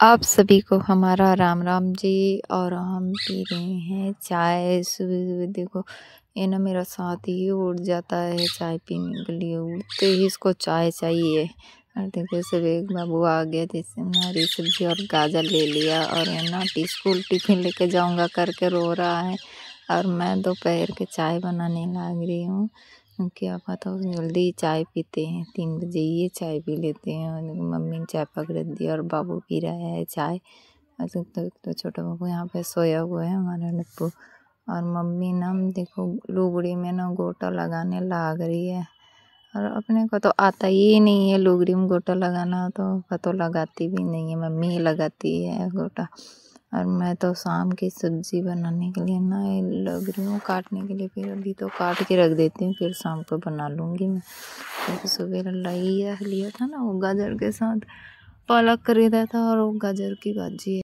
आप सभी को हमारा राम राम जी। और हम पी रहे हैं चाय सुबह-सुबह। देखो, ये ना मेरा साथी उठ जाता है चाय पीने के लिए, उठते ही इसको चाय चाहिए। और देखो सुबह एक बाबू आ गया जिसने हरी सब्जी और गाजर ले लिया और ये ना स्कूल टिफ़िन लेके जाऊँगा करके रो रहा है। और मैं दोपहर के चाय बनाने लग रही हूँ। क्या पता हो जल्दी चाय पीते हैं, 3 बजे ये चाय पी लेते हैं। और देखो मम्मी ने चाय पकड़ दी और बाबू पी रहा है चाय। तो छोटा बाबू यहाँ पे सोया हुआ है हमारा नप्पू। और मम्मी ना देखो लुगड़ी में ना गोटा लगाने लग रही है। और अपने को तो आता ही नहीं है लुगड़ी में गोटा लगाना, तो लगाती भी नहीं है, मम्मी ही लगाती है गोटा। और मैं तो शाम की सब्जी बनाने के लिए ना लग रही हूँ काटने के लिए। फिर अभी तो काट के रख देती हूँ, फिर शाम को बना लूँगी मैं। क्योंकि सुबह लिया था ना वो गाजर के साथ पालक खरीदा था और वो गाजर की भाजी है।